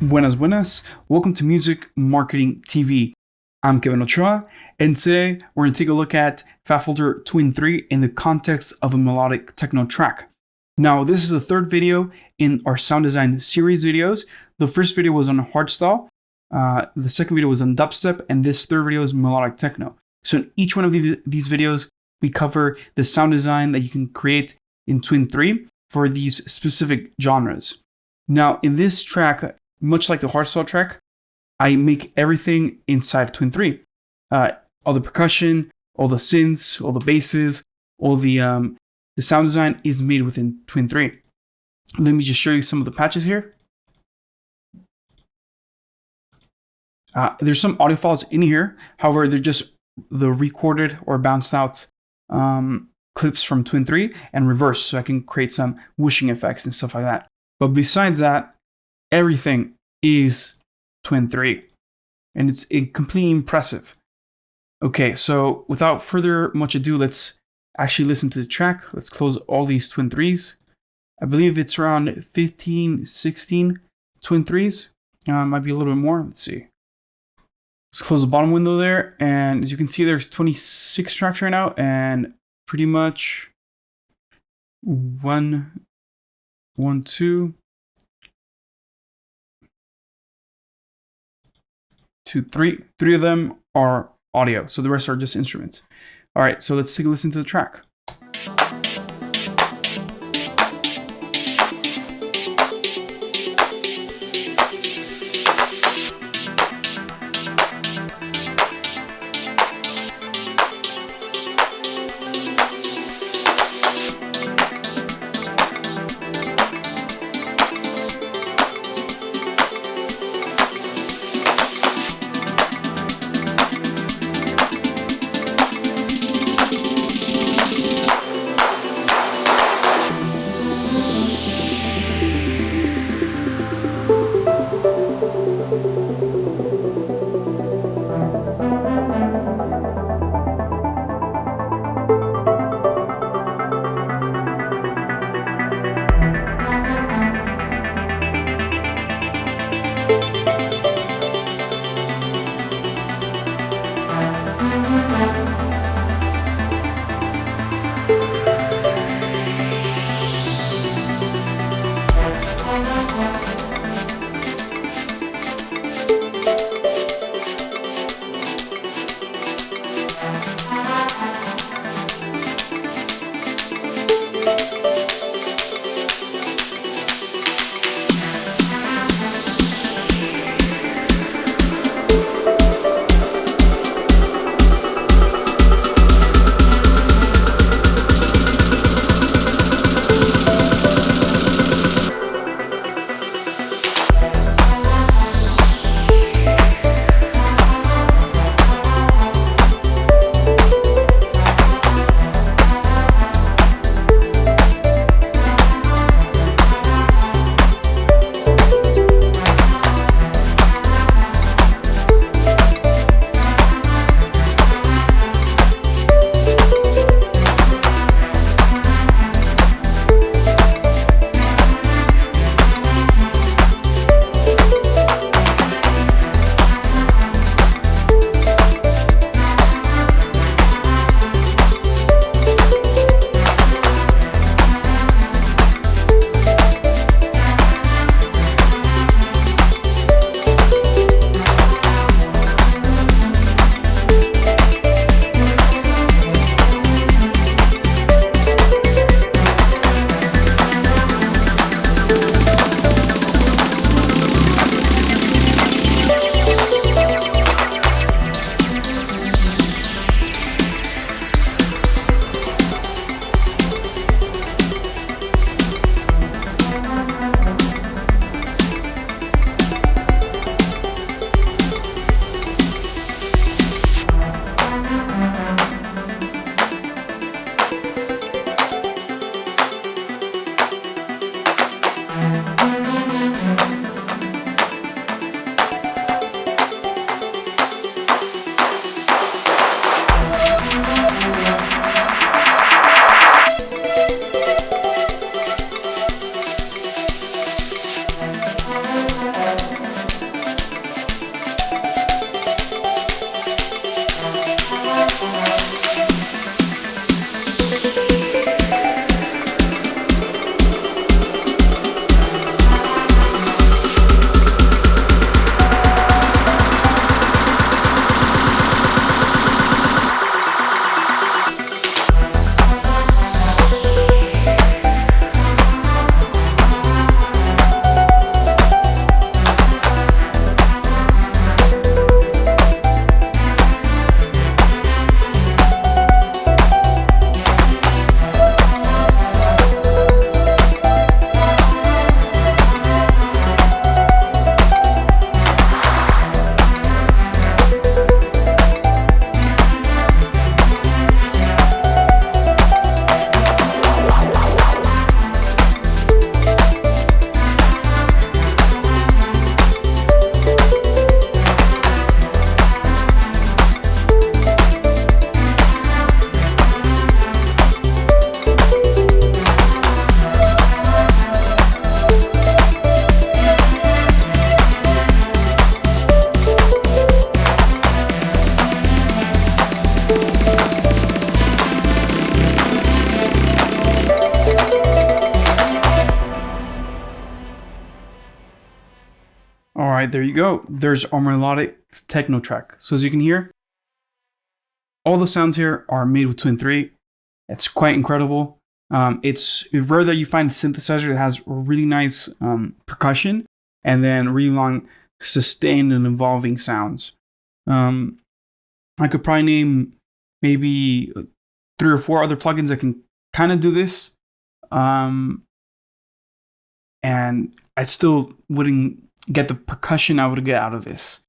Buenas, buenas. Welcome to Music Marketing TV. I'm Kevin Ochoa, and today we're going to take a look at FabFilter Twin 3 in the context of a melodic techno track. Now, this is the third video in our sound design series videos. The first video was on hardstyle, the second video was on dubstep, and this third video is melodic techno. So in each one of these videos, we cover the sound design that you can create in Twin 3 for these specific genres. Now, in this track, much like the hardstyle track, I make everything inside Twin 3. All the percussion, all the synths, all the basses, all the sound design is made within Twin 3. Let me just show you some of the patches here. There's some audio files in here. However, they're just the recorded or bounced out clips from Twin 3 and reverse, so I can create some whooshing effects and stuff like that. But besides that, everything is Twin 3, and it's completely impressive. Okay, so without further much ado, let's actually listen to the track. Let's close all these Twin 3s. I believe it's around 15, 16 Twin 3s. Might be a little bit more. Let's see. Let's close the bottom window there, and as you can see, there's 26 tracks right now, and pretty much three of them are audio, so the rest are just instruments. All right, so let's take a listen to the track. right, there you go. There's our melodic techno track. So as you can hear, all the sounds here are made with Twin 3. It's quite incredible. It's rare that you find a synthesizer that has really nice percussion and then really long sustained and evolving sounds. I could probably name maybe 3 or 4 other plugins that can kind of do this. And I still wouldn't get the percussion I would get out of this,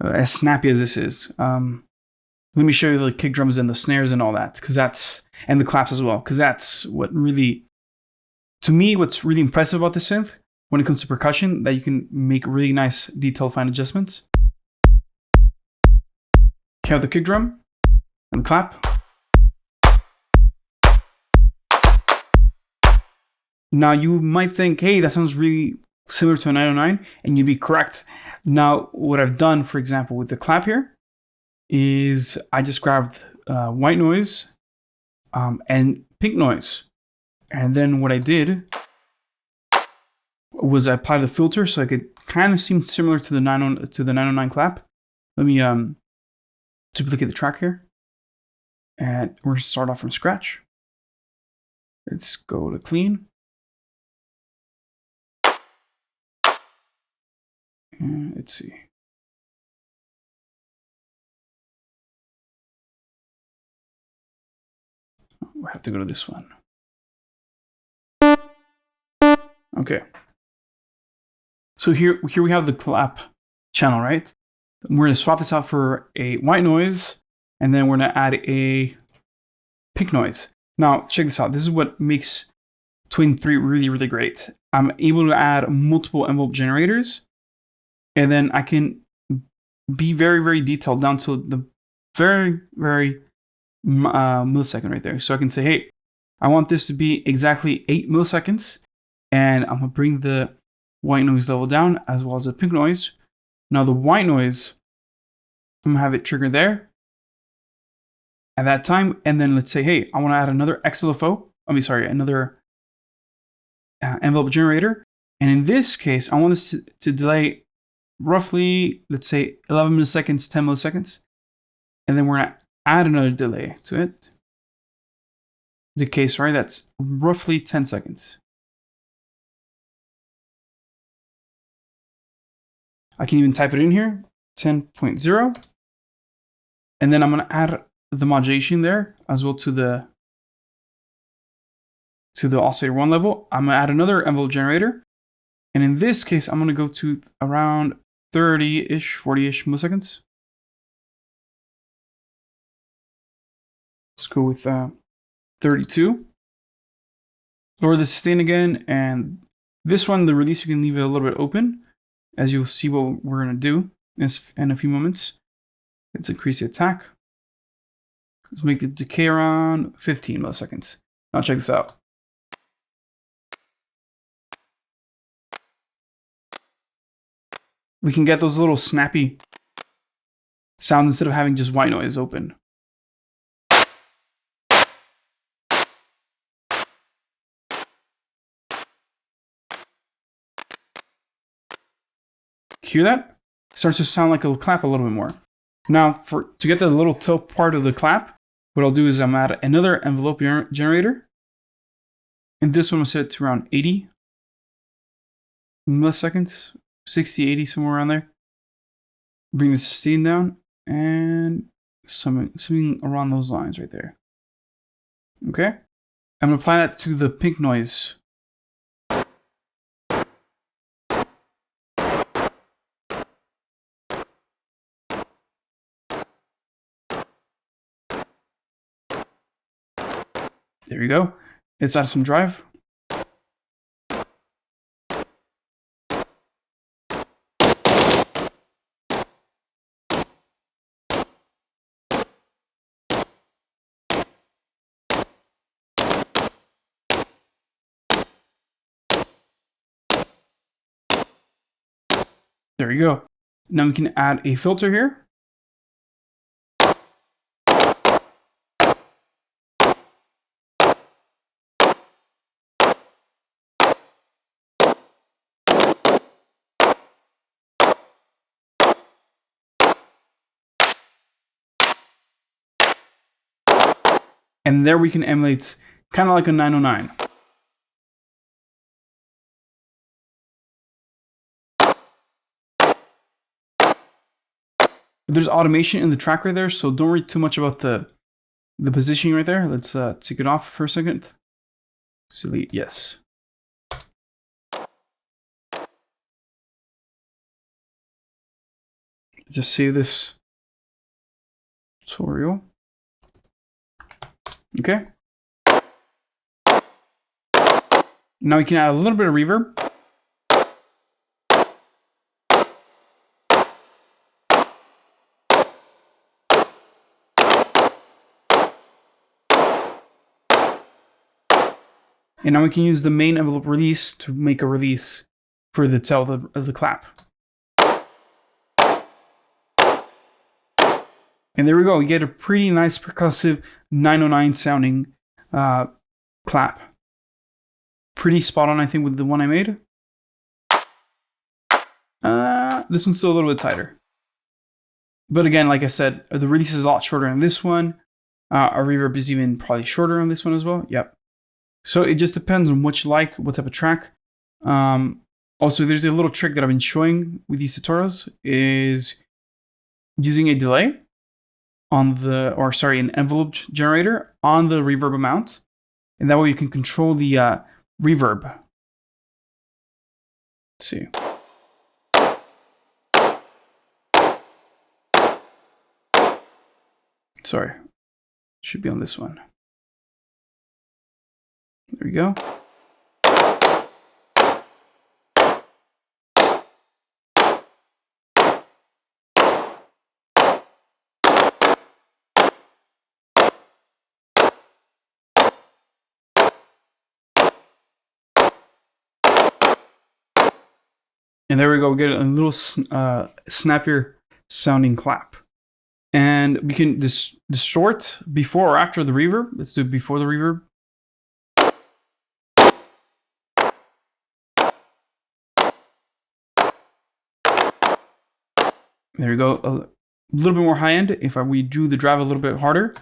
as snappy as this is. Let me show you the kick drums and the snares and all that, and the claps as well, because that's what really, to me, what's really impressive about the synth when it comes to percussion, that you can make really nice detailed fine adjustments. You have the kick drum and the clap. Now you might think, hey, that sounds really similar to a 909, and you'd be correct. Now, what I've done, for example, with the clap here, is I just grabbed white noise and pink noise. And then what I did was I applied the filter so I could kind of seem similar to the 909 clap. Let me duplicate the track here. And we're going to start off from scratch. Let's go to clean. And let's see. We have to go to this one. Okay. So here we have the clap channel, right? We're going to swap this out for a white noise, and then we're going to add a pink noise. Now, check this out. This is what makes Twin 3 really, really great. I'm able to add multiple envelope generators, and then I can be very, very detailed down to the very, very millisecond right there. So I can say, hey, I want this to be exactly 8 milliseconds, and I'm going to bring the white noise level down as well as the pink noise. Now the white noise, I'm going to have it trigger there at that time, and then let's say, hey, I want to add another another envelope generator, and in this case, I want this to delay roughly, let's say 11 milliseconds, 10 milliseconds, and then we're going to add another delay to it. The case, right? That's roughly 10 seconds. I can even type it in here, 10.0. And then I'm going to add the modulation there as well to the oscillator 1 level. I'm going to add another envelope generator. And in this case, I'm going to go to around 30-ish, 40-ish milliseconds. Let's go with 32. Lower the sustain again, and this one, the release, you can leave it a little bit open, as you'll see what we're going to do in a few moments. Let's increase the attack. Let's make the decay around 15 milliseconds. Now check this out. We can get those little snappy sounds instead of having just white noise open. Hear that? It starts to sound like a clap a little bit more. Now, to get the little tail part of the clap, what I'll do is I'm add another envelope generator. And this one will set to around 80 milliseconds, 60, 80, somewhere around there. Bring the sustain down and something around those lines right there. Okay? I'm going to apply that to the pink noise. There you go. Let's add some drive. There you go. Now we can add a filter here. And there we can emulate kind of like a 909. There's automation in the track right there, so don't worry too much about the positioning right there. Let's take it off for a second. Delete, yes. Just save this tutorial. Okay. Now we can add a little bit of reverb. And now we can use the main envelope release to make a release for the tail of the clap. And there we go. We get a pretty nice percussive 909 sounding clap. Pretty spot on, I think, with the one I made. This one's still a little bit tighter. But again, like I said, the release is a lot shorter on this one. Our reverb is even probably shorter on this one as well. Yep. So it just depends on what you like, what type of track. Also, there's a little trick that I've been showing with these tutorials is using a delay on the, or sorry, an envelope generator on the reverb amount. And that way you can control the reverb. Let's see. Sorry, should be on this one. There we go. And there we go, we get a little snappier sounding clap. And we can distort before or after the reverb. Let's do it before the reverb. There we go, a little bit more high end. If we do the drive a little bit harder,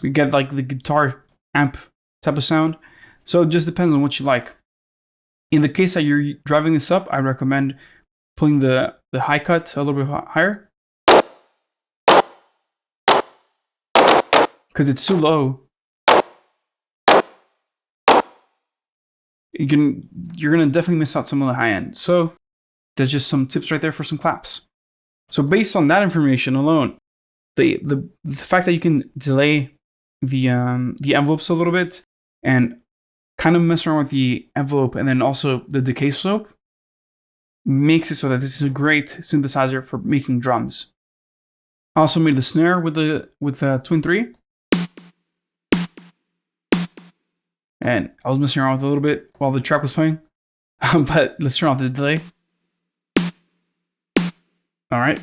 we get like the guitar amp type of sound. So it just depends on what you like. In the case that you're driving this up, I recommend pulling the high cut a little bit higher, because it's too low. You're gonna definitely miss out some of the high end. So there's just some tips right there for some claps. So based on that information alone, the fact that you can delay the envelopes a little bit and kind of mess around with the envelope and then also the decay slope makes it so that this is a great synthesizer for making drums. I also made the snare with the Twin 3. And I was messing around with it a little bit while the track was playing. But let's turn off the delay. Alright.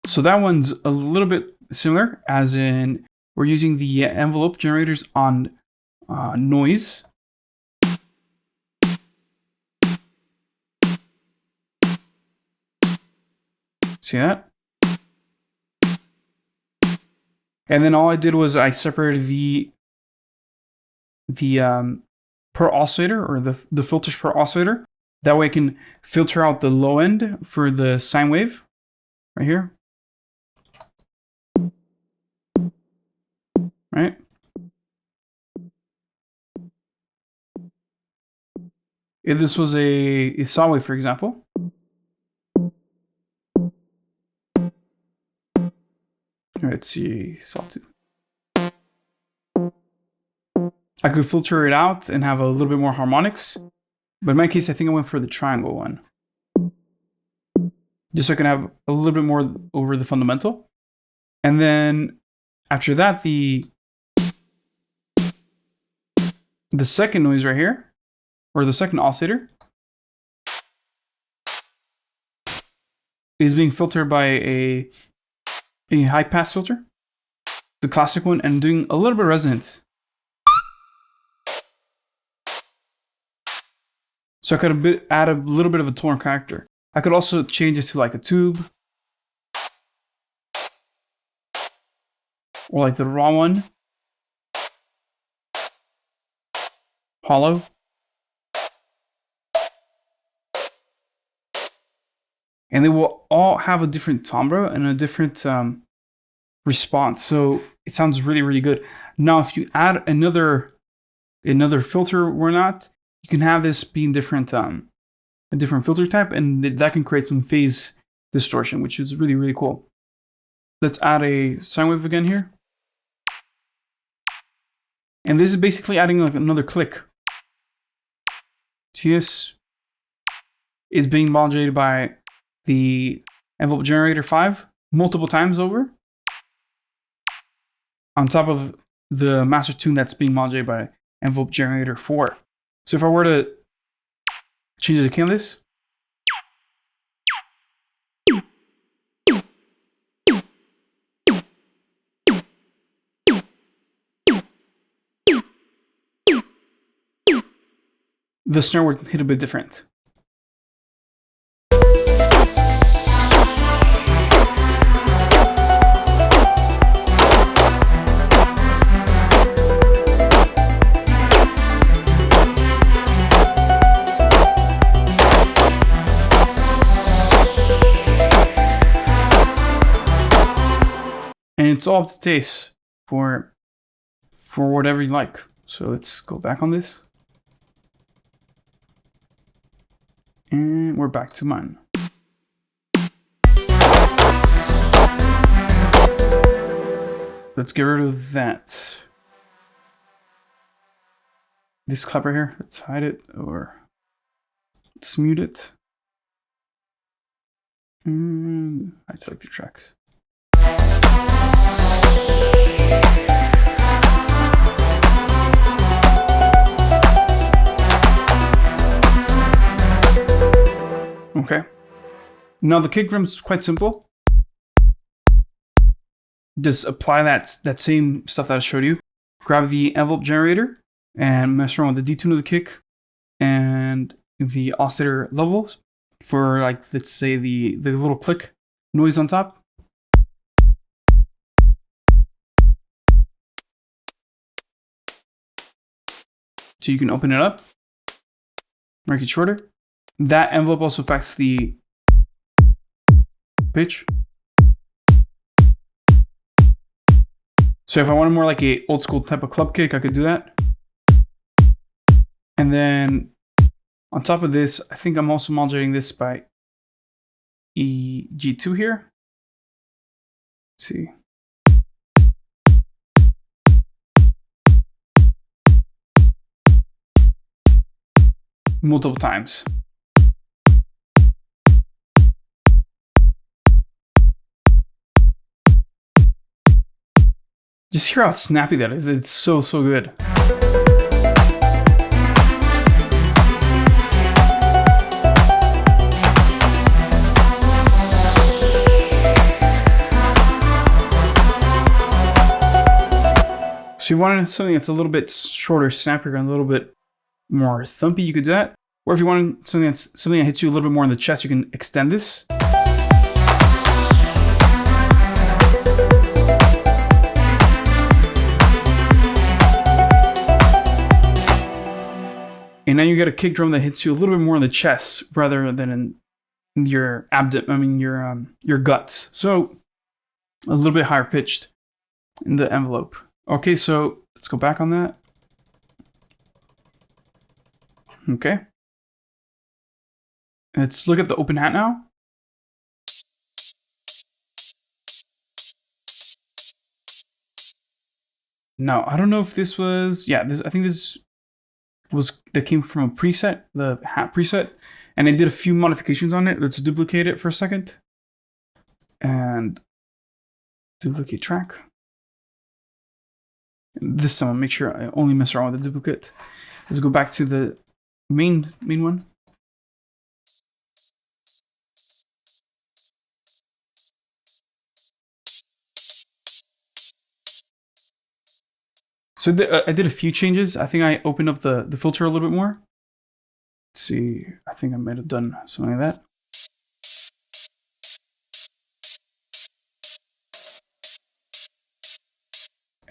So that one's a little bit similar, as in we're using the envelope generators on noise. See that? And then all I did was I separated the per oscillator, or the filters per oscillator. That way I can filter out the low end for the sine wave right here. Right? If this was a saw wave, for example, let's see, sawtooth. I could filter it out and have a little bit more harmonics, but in my case, I think I went for the triangle one, just so I can have a little bit more over the fundamental. And then after that, the second noise right here, or the second oscillator, is being filtered by a high pass filter, the classic one, and doing a little bit of resonance. So I could add a little bit of a tone character. I could also change this to like a tube, or like the raw one, hollow. And they will all have a different timbre and a different response. So it sounds really, really good. Now, if you add another filter or not, you can have this being different, a different filter type, and that can create some phase distortion, which is really, really cool. Let's add a sine wave again here. And this is basically adding like another click. See this? It's being modulated by the envelope generator 5 multiple times over, on top of the master tune that's being modulated by envelope generator 4. So if I were to change the key on this, the snare would hit a bit different. And it's all up to taste for whatever you like. So let's go back on this. And we're back to mine. Let's get rid of that. This clap right here, let's hide it or let's mute it. And I'd select the tracks. Okay. Now the kick drum's quite simple. Just apply that same stuff that I showed you. Grab the envelope generator and mess around with the detune of the kick and the oscillator levels for, like, let's say the little click noise on top. So you can open it up, make it shorter. That envelope also affects the pitch. So if I wanted more like a old school type of club kick, I could do that. And then on top of this, I think I'm also modulating this by G2 here. Let's see. Multiple times. Just hear how snappy that is. It's so good. So you wanted something that's a little bit shorter, snappier, and a little bit more thumpy, you could do that. Or if you want something that hits you a little bit more in the chest, you can extend this. And now you get a kick drum that hits you a little bit more in the chest rather than in your abdomen. I mean your guts. So a little bit higher pitched in the envelope. Okay, so let's go back on that. Okay. Let's look at the open hat now. No, I don't know if this was, I think this that came from a preset, the hat preset, and I did a few modifications on it. Let's duplicate it for a second. And duplicate track. This time I'll make sure I only mess around with the duplicate. Let's go back to the main one. So I did a few changes. I think I opened up the filter a little bit more. Let's see, I think I might have done something like that.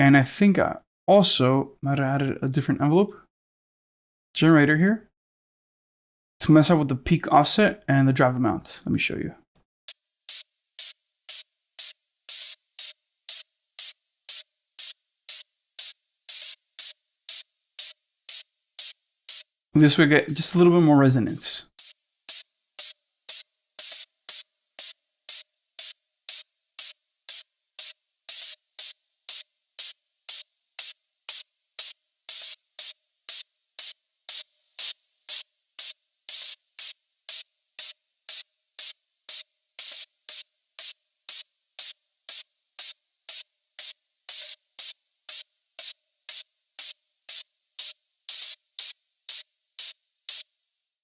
And I think I also might have added a different envelope generator here to mess up with the peak offset and the drive amount. Let me show you. This way, get just a little bit more resonance.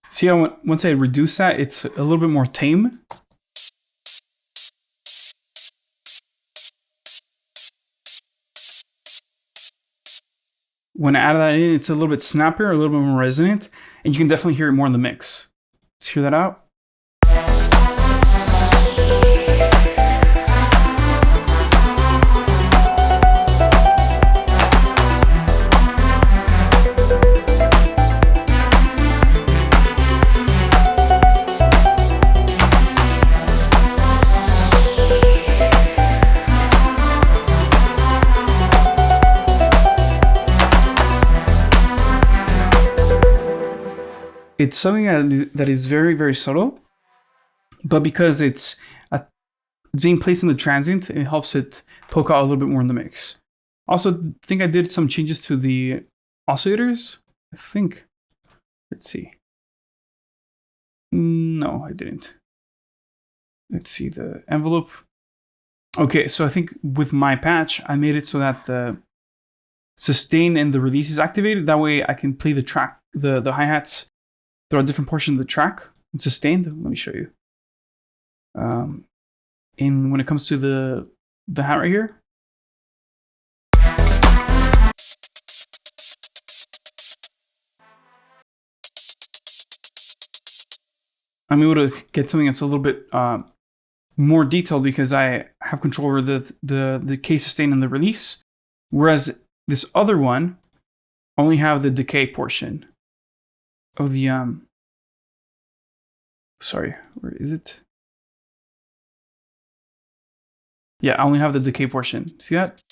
See how once I reduce that, it's a little bit more tame. When I add that in, it's a little bit snappier, a little bit more resonant, and you can definitely hear it more in the mix. Let's hear that out. It's something that is very, very subtle, but because it's being placed in the transient, it helps it poke out a little bit more in the mix. Also, I think I did some changes to the oscillators. I think. Let's see. No, I didn't. Let's see the envelope. Okay, so I think with my patch, I made it so that the sustain and the release is activated. That way I can play the track, the hi-hats throughout a different portion of the track and sustained. Let me show you. And when it comes to the hat right here, I'm able to get something that's a little bit more detailed because I have control over the K sustain and the release, whereas this other one only have the decay portion of the sorry, where is it? Yeah, I only have the decay portion. See that?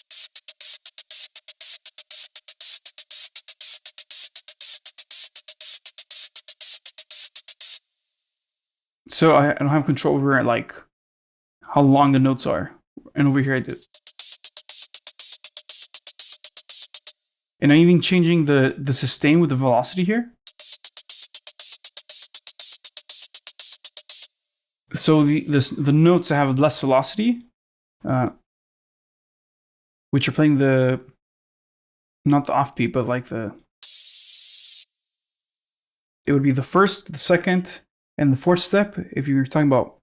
So I don't have control over like how long the notes are. And over here I do. And I'm even changing the sustain with the velocity here. So the notes that have less velocity, which are playing not the offbeat, but like it would be the first, the second, and the fourth step. If you're talking about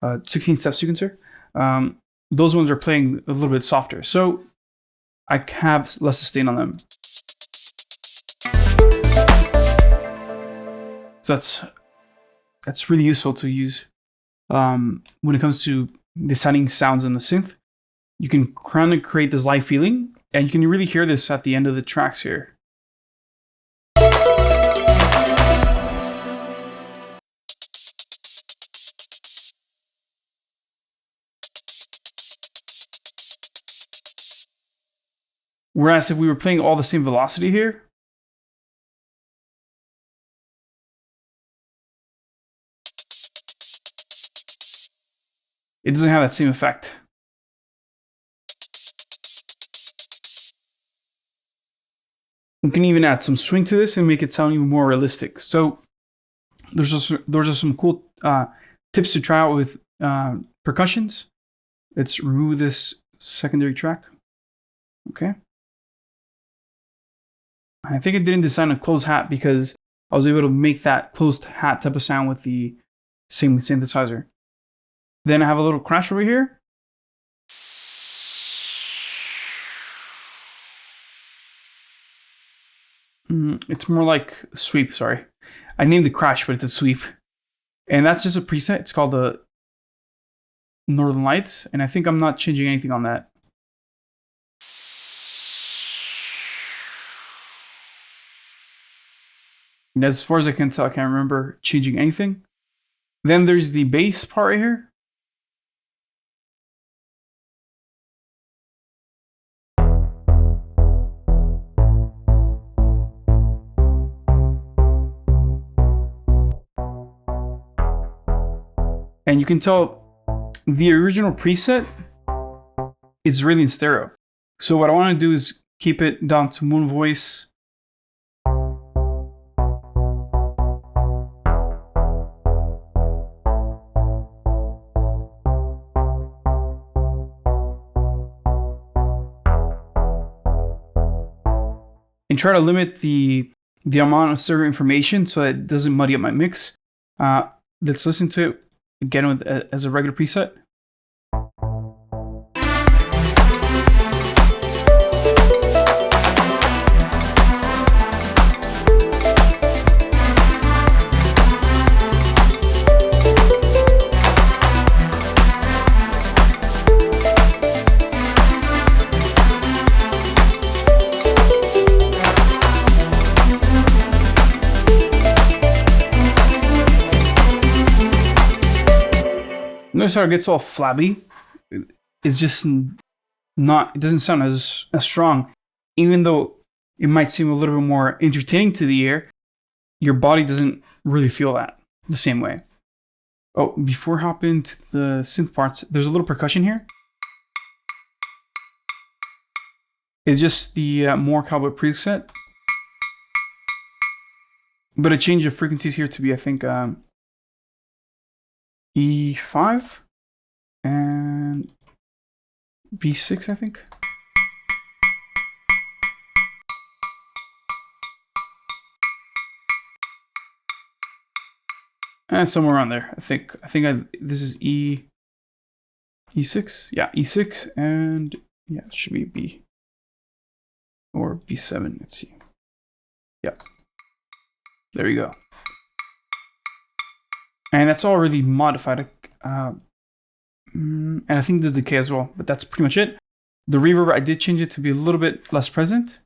16-step sequencer, those ones are playing a little bit softer. So I have less sustain on them. So that's really useful to use. When it comes to deciding sounds in the synth, you can kind of create this live feeling, and you can really hear this at the end of the tracks here. Whereas if we were playing all the same velocity here, it doesn't have that same effect. We can even add some swing to this and make it sound even more realistic. So those are some cool tips to try out with percussions. Let's remove this secondary track. Okay. I think I didn't design a closed hat because I was able to make that closed hat type of sound with the same synthesizer. Then I have a little crash over here. It's more like sweep, sorry. I named the crash, but it's a sweep. And that's just a preset. It's called the Northern Lights. And I think I'm not changing anything on that. And as far as I can tell, I can't remember changing anything. Then there's the bass part right here. And you can tell the original preset is really in stereo. So what I want to do is keep it down to moon voice. And try to limit the amount of stereo information so it doesn't muddy up my mix. Let's listen to it again with as a regular preset. Notice how it gets all flabby. It's just not, it doesn't sound as strong. Even though it might seem a little bit more entertaining to the ear, your body doesn't really feel that the same way. Oh, before hopping to the synth parts, there's a little percussion here. It's just the more cowboy preset. But I changed the frequencies here to be, I think, E5 and B6, I think. And somewhere around there. I think this is E6. Yeah, E6, and yeah, it should be B or B7. Let's see. Yeah. There you go. And that's all really modified. And I think the decay as well, but that's pretty much it. The reverb, I did change it to be a little bit less present.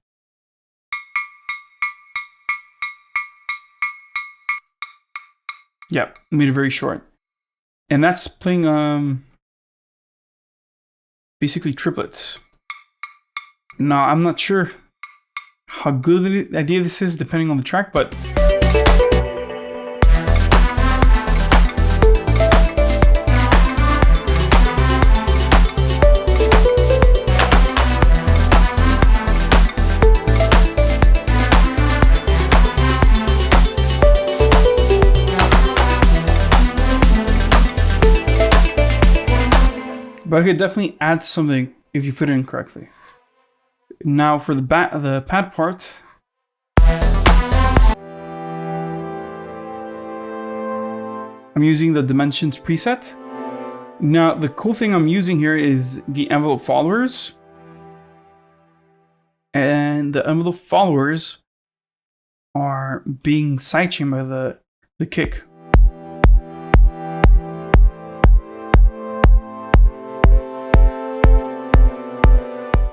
Yeah, made it very short. And that's playing basically triplets. Now, I'm not sure how good the idea this is depending on the track, but I could definitely add something if you fit it in correctly. Now for the pad part, I'm using the dimensions preset. Now the cool thing I'm using here is the envelope followers. And the envelope followers are being sidechained by the kick.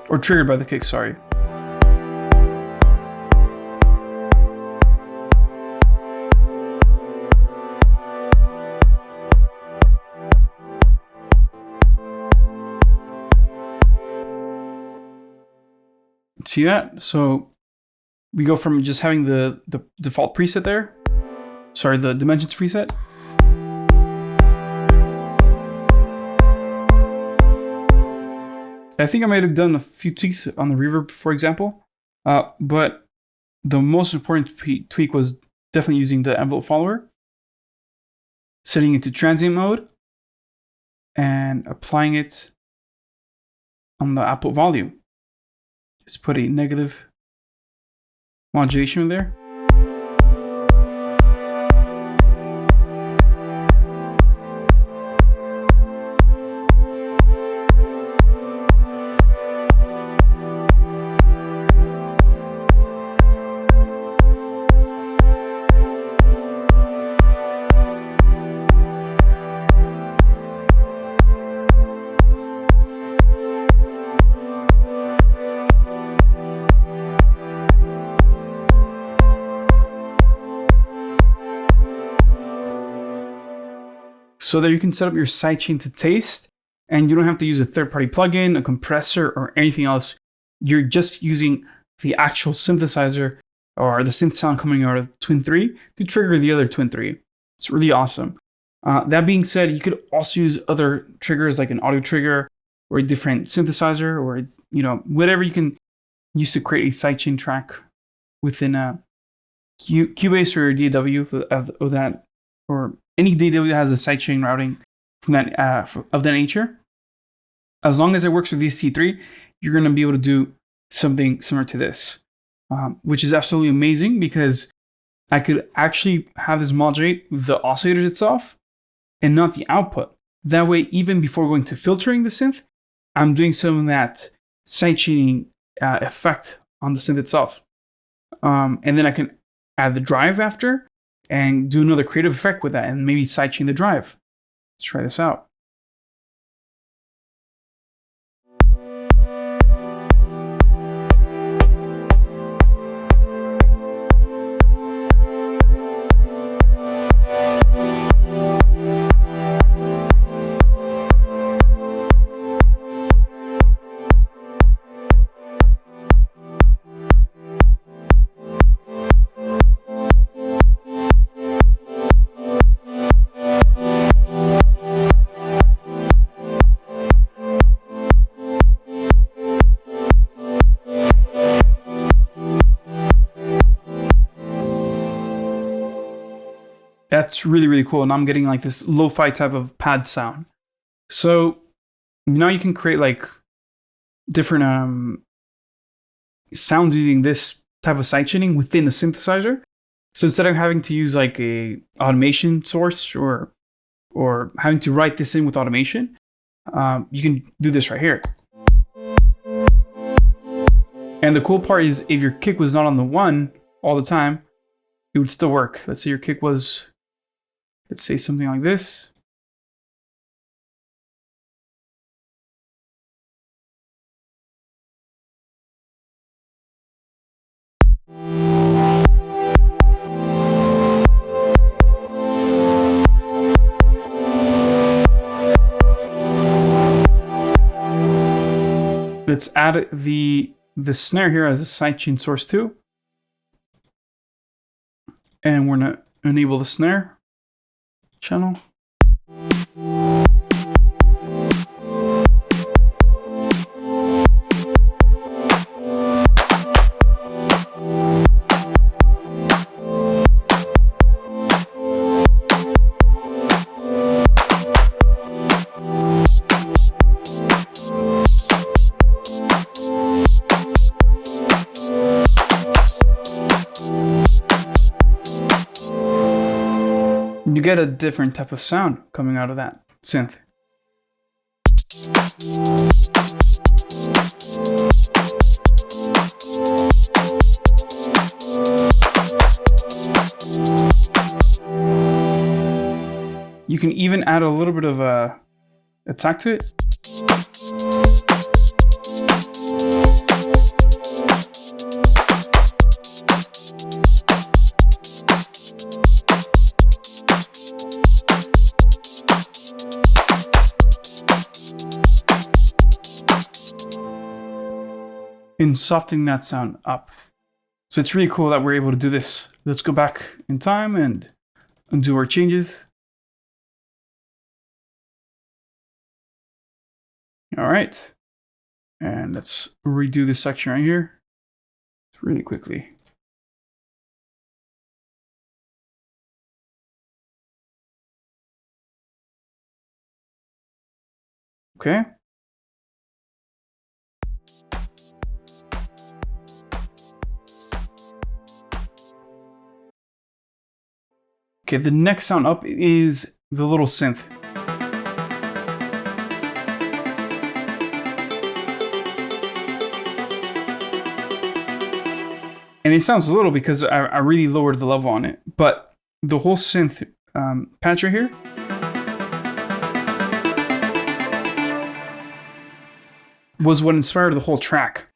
Or triggered by the kick, sorry. See that? So we go from just having the default preset there. Sorry, the dimensions preset. I think I might have done a few tweaks on the reverb, for example, but the most important tweak was definitely using the envelope follower, setting it to transient mode, and applying it on the output volume. Just put a negative modulation in there. so that you can set up your sidechain to taste, and you don't have to use a third-party plugin, a compressor, or anything else. You're just using the actual synthesizer or the synth sound coming out of Twin 3 to trigger the other Twin 3. It's really awesome. That being said, you could also use other triggers like an audio trigger or a different synthesizer, or whatever you can use to create a sidechain track within a Cubase or DAW of that, or any DAW that has a sidechain routing from that of that nature. As long as it works with VST3, you're going to be able to do something similar to this, which is absolutely amazing because I could actually have this modulate the oscillators itself and not the output. That way, even before going to filtering the synth, I'm doing some of that sidechaining effect on the synth itself. And then I can add the drive after and do another creative effect with that and maybe sidechain the drive. Let's try this out. That's really, really cool. And I'm getting like this lo-fi type of pad sound. So now you can create like different sounds using this type of sidechaining within the synthesizer. So instead of having to use like a automation source or having to write this in with automation, you can do this right here. And the cool part is if your kick was not on the 1 all the time, it would still work. Let's say your kick was, let's say something like this. Let's add the snare here as a sidechain source too. And we're gonna enable the snare channel. You get a different type of sound coming out of that synth. You can even add a little bit of a attack to it. And softening that sound up. So it's really cool that we're able to do this. Let's go back in time and undo our changes. All right. And let's redo this section right here really quickly. Okay. Okay, the next sound up is the little synth. And it sounds little because I really lowered the level on it. But the whole synth patch right here was what inspired the whole track.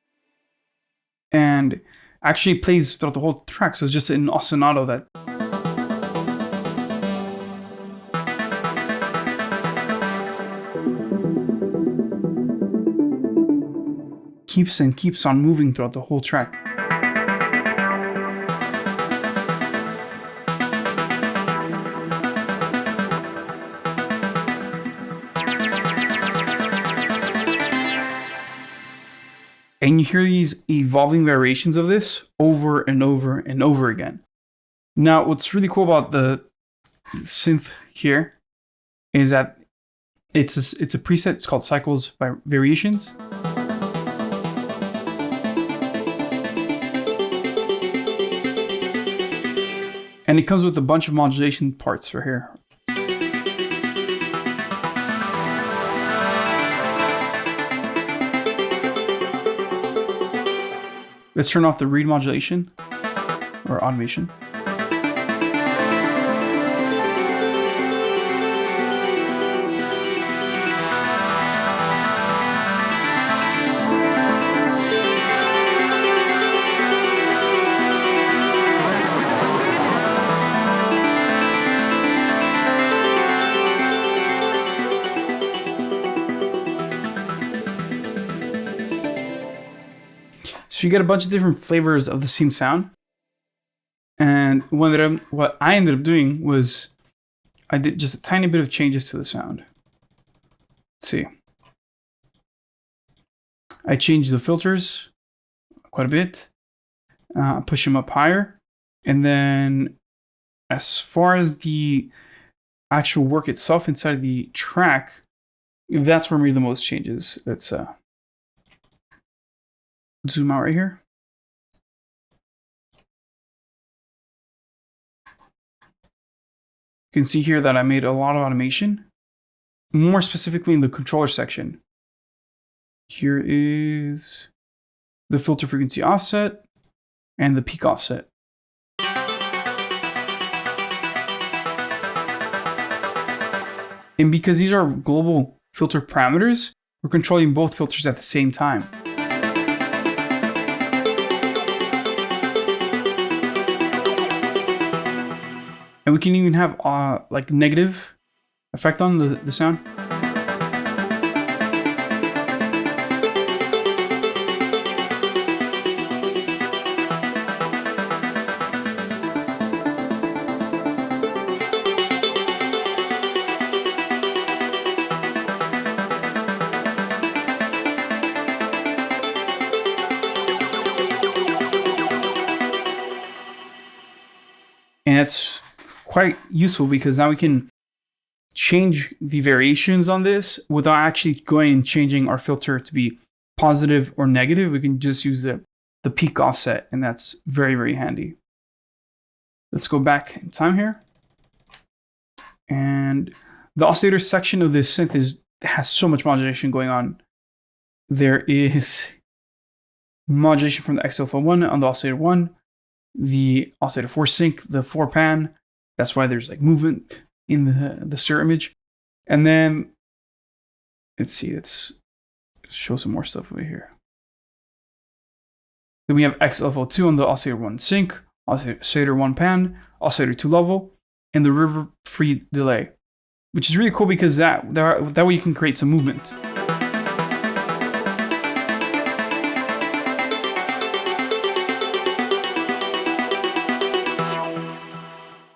And actually plays throughout the whole track. So it's just an ostinato that keeps on moving throughout the whole track. And you hear these evolving variations of this over and over and over again. Now, what's really cool about the synth here is that it's a preset. It's called Cycles by Variations. And it comes with a bunch of modulation parts right here. Let's turn off the read modulation or automation. So you get a bunch of different flavors of the same sound. And what I ended up doing was I did just a tiny bit of changes to the sound. Let's see. I changed the filters quite a bit, push them up higher. And then as far as the actual work itself inside of the track, that's where I made the most changes. Let's zoom out right here. You can see here that I made a lot of automation, more specifically in the controller section. Here is the filter frequency offset and the peak offset. And because these are global filter parameters, we're controlling both filters at the same time. And we can even have like negative effect on the sound. And it's quite useful because now we can change the variations on this without actually going and changing our filter to be positive or negative. We can just use the peak offset, and that's very, very handy. Let's go back in time here. And the oscillator section of this synth has so much modulation going on. There is modulation from the XLFO1 on the oscillator 1, the oscillator 4 sync, the 4 pan. That's why there's like movement in the stir image. And then, let's see, let's show some more stuff over here. Then we have XLFO2 on the oscillator 1 sync, oscillator 1 pan, oscillator 2 level, and the reverb-free delay, which is really cool because that way you can create some movement.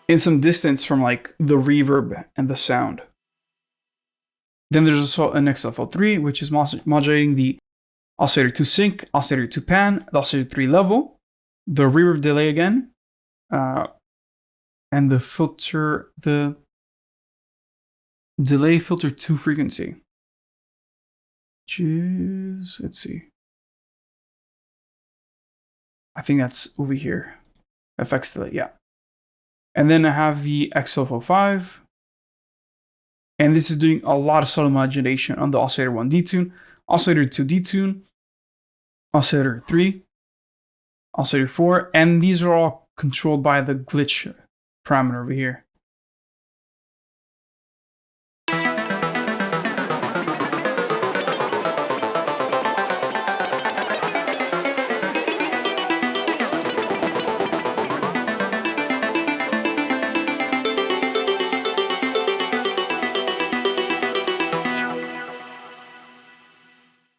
In some distance from like the reverb and the sound. Then there's also an XLFO3, which is modulating the oscillator 2 sync, oscillator 2 pan, the oscillator 3 level, the reverb delay again, and the delay filter 2 frequency, which is, let's see, I think that's over here, FX delay, yeah. And then I have the XLFO5, and this is doing a lot of subtle modulation on the oscillator 1 detune, oscillator 2 detune, oscillator 3, oscillator 4, and these are all controlled by the glitch parameter over here.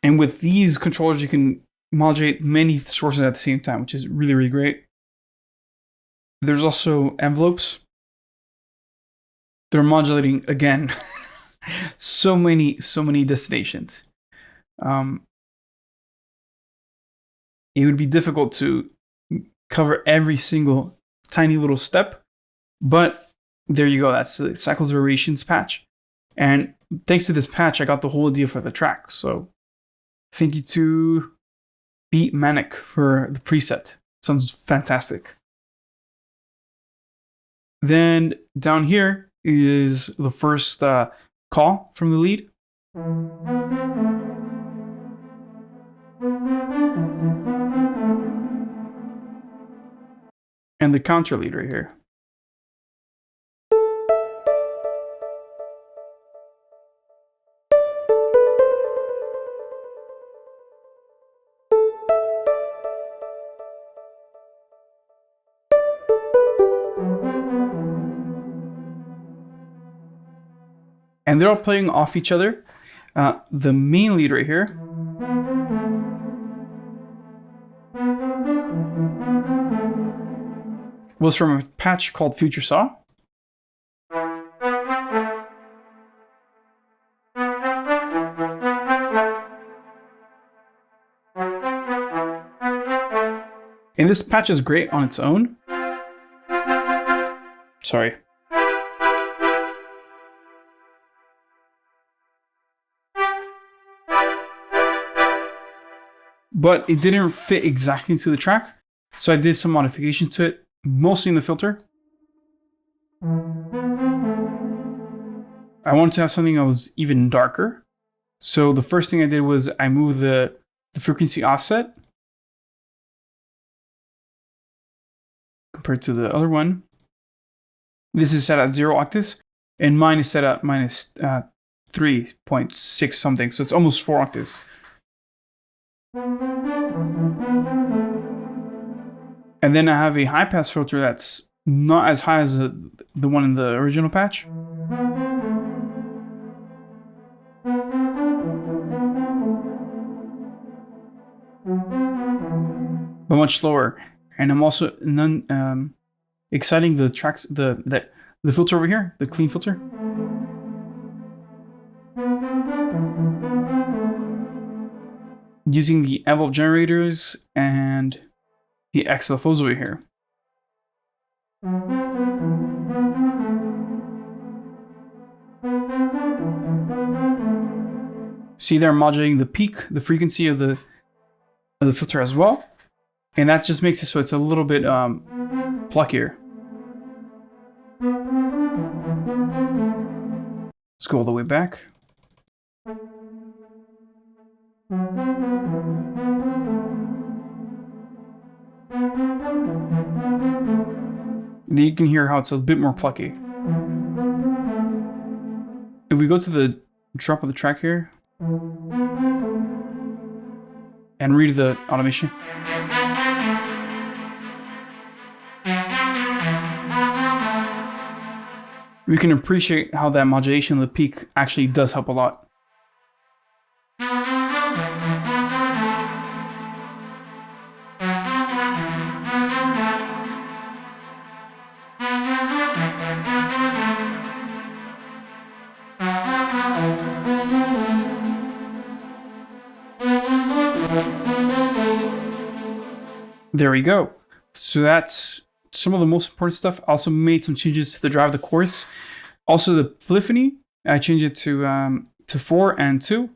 And with these controllers, you can modulate many sources at the same time, which is really, really great. There's also envelopes. They're modulating again. so many destinations. It would be difficult to cover every single tiny little step, but there you go. That's the cycles variations patch. And thanks to this patch, I got the whole idea for the track. So thank you to Beat Manic for the preset. Sounds fantastic. Then down here is the first call from the lead. And the counter lead right here. And they're all playing off each other. The main lead right here was from a patch called Future Saw. And this patch is great on its own. Sorry. But it didn't fit exactly into the track, so I did some modifications to it, mostly in the filter. I wanted to have something that was even darker. So the first thing I did was I moved the frequency offset compared to the other one. This is set at 0 octaves, and mine is set at minus 3.6 something, so it's almost 4 octaves. And then I have a high pass filter that's not as high as the one in the original patch. But much slower. And I'm also exciting the tracks, the filter over here, the clean filter. Using the envelope generators and the XLFOs over here. See, they're modulating the peak, the frequency of the filter as well, and that just makes it so it's a little bit pluckier. Let's go all the way back. You can hear how it's a bit more plucky. If we go to the drop of the track here and read the automation, we can appreciate how that modulation of the peak actually does help a lot. There we go. So that's some of the most important stuff. I also made some changes to the drive of the chorus. Also the polyphony, I changed it to 4 and 2.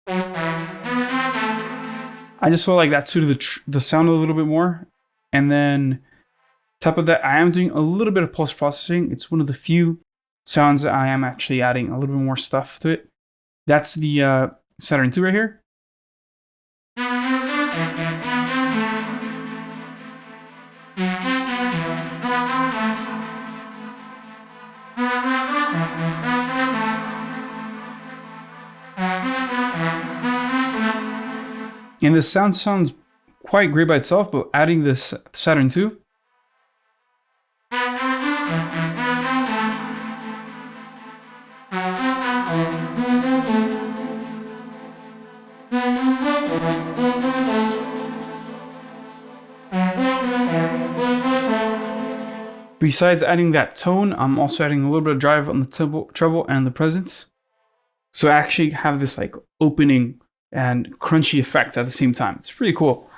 I just felt like that suited the sound a little bit more. And then top of that, I am doing a little bit of post-processing. It's one of the few sounds that I am actually adding a little bit more stuff to it. That's the Saturn 2 right here. And this sounds quite great by itself, but adding this Saturn 2, Besides adding that tone, I'm also adding a little bit of drive on the treble and the presence. So I actually have this like opening and crunchy effect at the same time. It's pretty cool.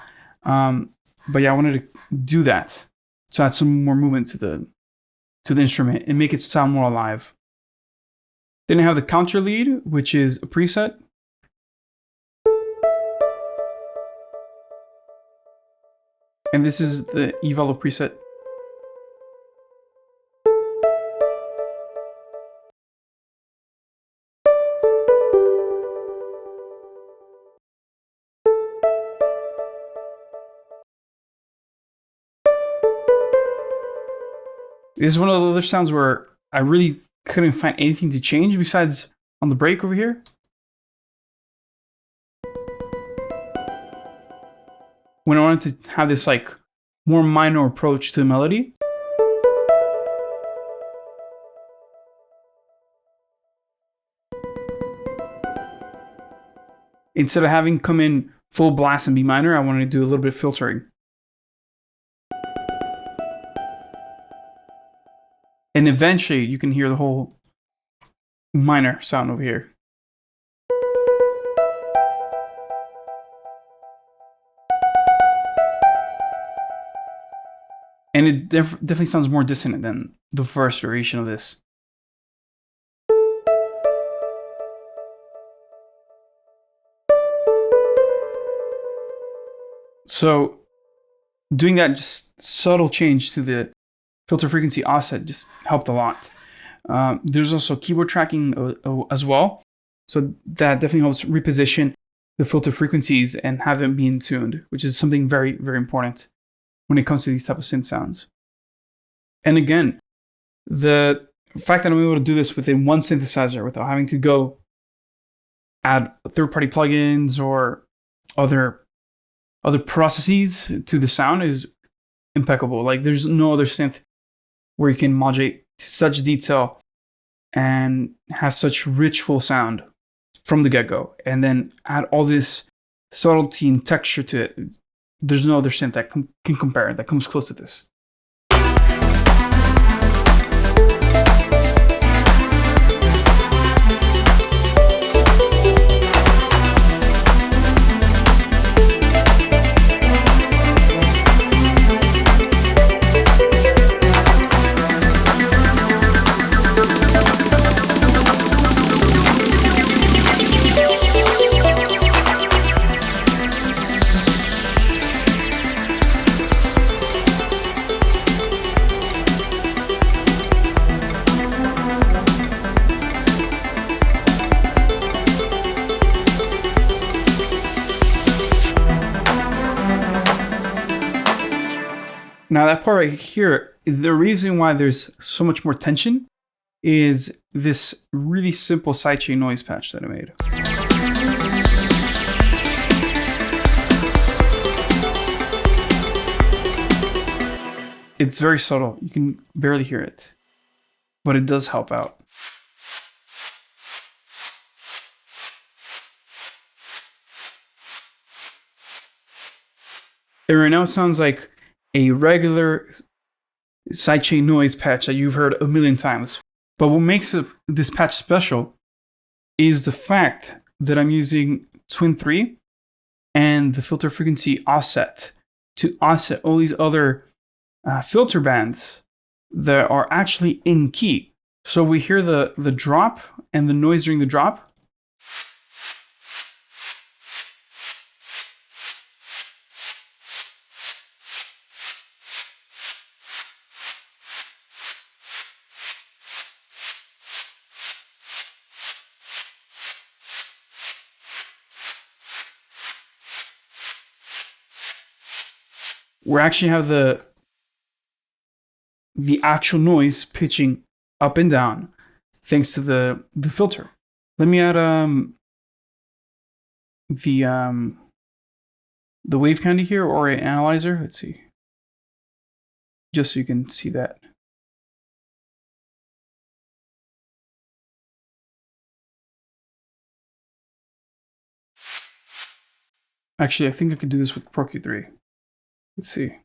But yeah, I wanted to do that to add some more movement to the instrument and make it sound more alive. Then I have the counter lead, which is a preset. And this is the eVelo preset. This is one of the other sounds where I really couldn't find anything to change besides on the break over here. When I wanted to have this like more minor approach to the melody. Instead of having come in full blast in B minor, I wanted to do a little bit of filtering. And eventually you can hear the whole minor sound over here. And it definitely sounds more dissonant than the first variation of this. So doing that just subtle change to the filter frequency offset just helped a lot. There's also keyboard tracking as well. So that definitely helps reposition the filter frequencies and have them being tuned, which is something very, very important when it comes to these type of synth sounds. And again, the fact that I'm able to do this within one synthesizer without having to go add third-party plugins or other processes to the sound is impeccable. Like there's no other synth where you can modulate to such detail and has such rich full sound from the get-go, and then add all this subtlety and texture to it. There's no other synth that can compare it, that comes close to this. Now that part right here, the reason why there's so much more tension is this really simple sidechain noise patch that I made. It's very subtle, you can barely hear it, but it does help out. And right now it sounds like a regular sidechain noise patch that you've heard a million times. But what makes this patch special is the fact that I'm using Twin 3 and the filter frequency offset to offset all these other filter bands that are actually in key. So we hear the drop and the noise during the drop. We actually have the actual noise pitching up and down thanks to the filter. Let me add the wave candy here, or an analyzer. Let's see, just so you can see that. Actually, I think I could do this with Percu 3. Let's see.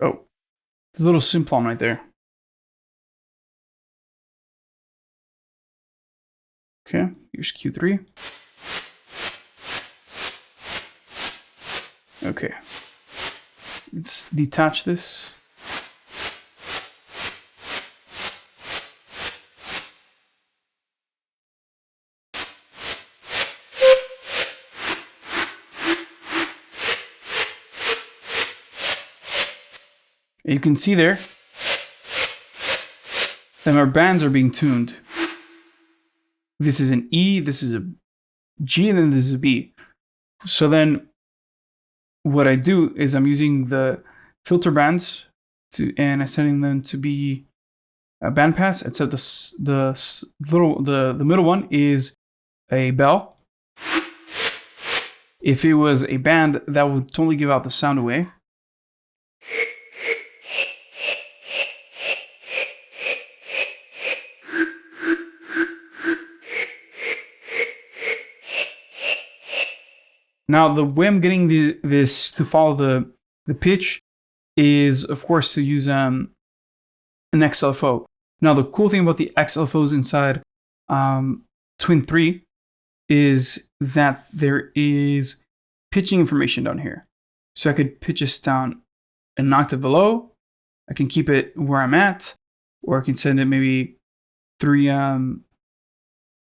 Oh, there's a little simplon right there. Okay, here's Q3. Okay, let's detach this. You can see there that our bands are being tuned. This is an E, this is a G, and then this is a B. So then what I do is I'm using the filter bands and I'm setting them to be a bandpass, except the middle one is a bell. If it was a band, that would totally give out the sound away. Now, the way I'm getting this to follow the pitch is, of course, to use an XLFO. Now, the cool thing about the XLFOs inside Twin 3 is that there is pitching information down here. So I could pitch this down an octave below. I can keep it where I'm at, or I can send it maybe three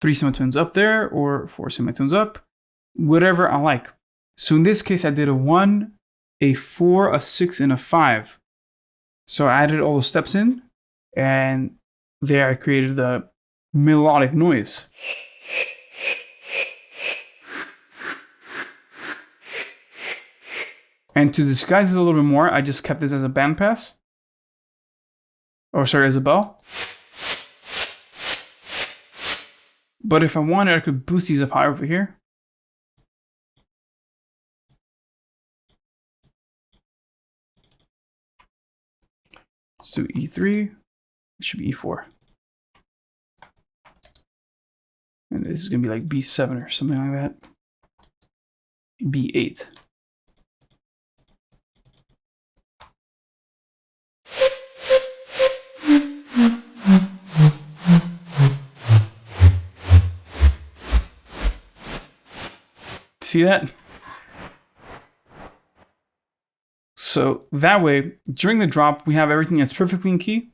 semitones up there, or 4 semitones up. Whatever I like. So in this case, I did a 1, a 4, a 6, and a 5. So I added all the steps in, and there I created the melodic noise. And to disguise this a little bit more, I just kept this as a bandpass. Or sorry, as a bell. But if I wanted, I could boost these up high over here. Let's do E3. It should be E4. And this is going to be like B7 or something like that. B8. See that? So that way, during the drop, we have everything that's perfectly in key.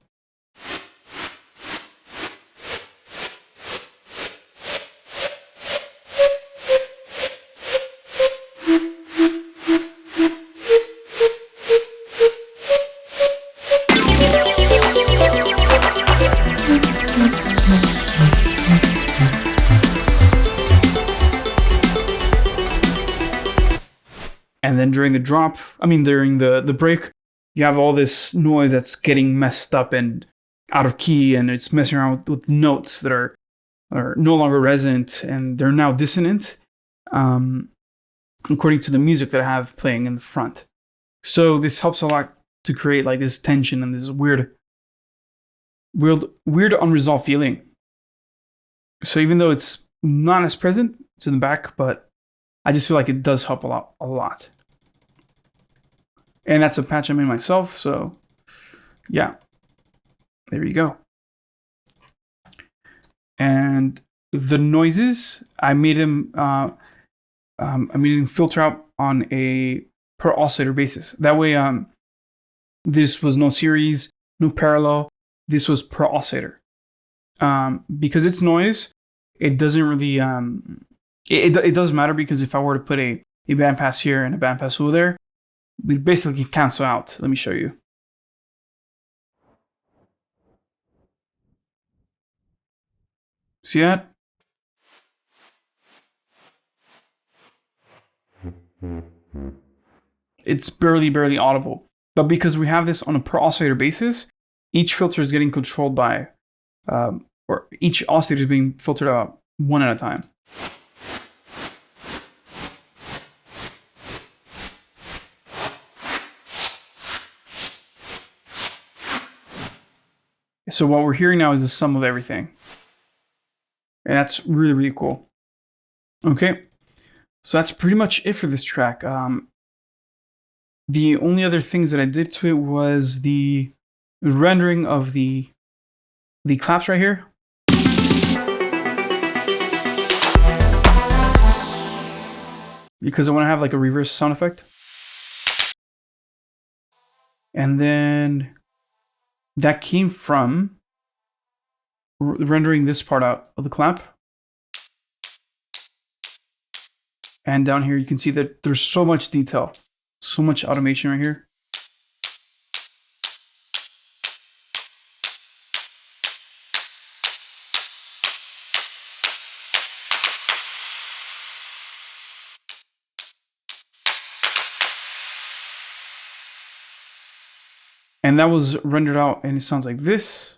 And then during the drop, during the break, you have all this noise that's getting messed up and out of key, and it's messing around with notes that are no longer resonant, and they're now dissonant, according to the music that I have playing in the front. So this helps a lot to create like this tension and this weird unresolved feeling. So even though it's not as present, it's in the back, but I just feel like it does help a lot. And that's a patch I made myself, so yeah, there you go. And the noises, I made them filter out on a per oscillator basis. That way, this was no series, no parallel. This was per oscillator. Because it's noise, it doesn't really it does matter, because if I were to put a bandpass here and a bandpass over there, we basically cancel out. Let me show you. See that? It's barely audible. But because we have this on a per oscillator basis, each filter is getting controlled by, or each oscillator is being filtered out one at a time. So what we're hearing now is the sum of everything. And that's really cool. Okay, so that's pretty much it for this track. The only other things that I did to it was the rendering of the claps right here. Because I want to have like a reverse sound effect. And then that came from rendering this part out of the clap. And down here you can see that there's so much detail, so much automation right here. And that was rendered out, and it sounds like this.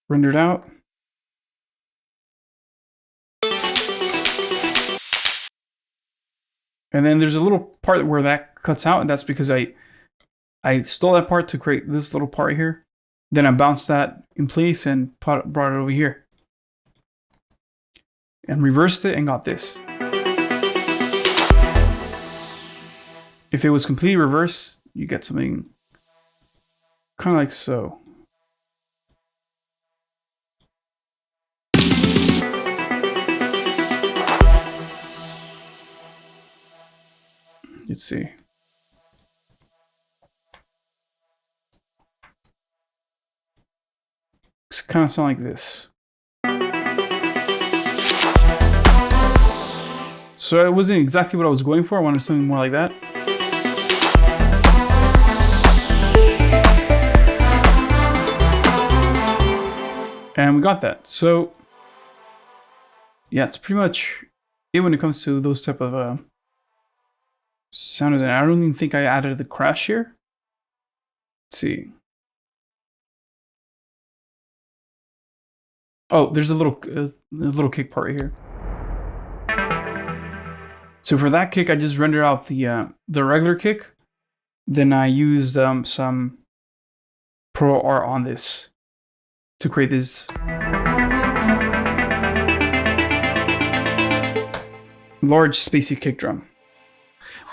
Rendered out. And then there's a little part where that cuts out, and that's because I stole that part to create this little part here. Then I bounced that in place and brought it over here. And reversed it and got this. If it was completely reversed, you get something kind of like so. Let's see. It's kind of sound like this. So it wasn't exactly what I was going for. I wanted something more like that. And we got that. So yeah, it's pretty much it when it comes to those type of sound design. I don't even think I added the crash here. Let's see. Oh, there's a little kick part right here. So for that kick, I just rendered out the regular kick. Then I used some Pro Art on this to create this large spacey kick drum.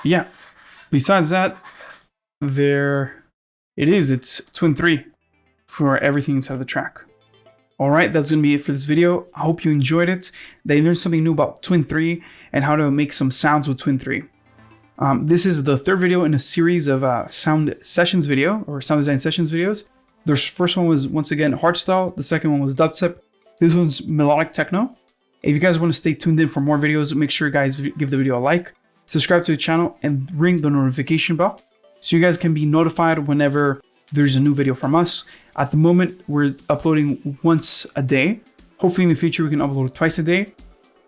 Yeah. Besides that, there it is. It's Twin 3 for everything inside the track. Alright, that's going to be it for this video. I hope you enjoyed it, that you learned something new about Twin 3 and how to make some sounds with Twin 3. This is the third video in a series of sound sessions video, or sound design sessions videos. The first one was, once again, hardstyle. The second one was dubstep. This one's Melodic Techno. If you guys want to stay tuned in for more videos, make sure you guys give the video a like, subscribe to the channel, and ring the notification bell so you guys can be notified whenever there's a new video from us. At the moment, we're uploading once a day. Hopefully in the future, we can upload twice a day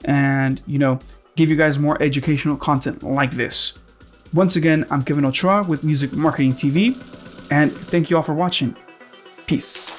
and, you know, give you guys more educational content like this. Once again, I'm Kevin Ochoa with Music Marketing TV, and thank you all for watching. Peace.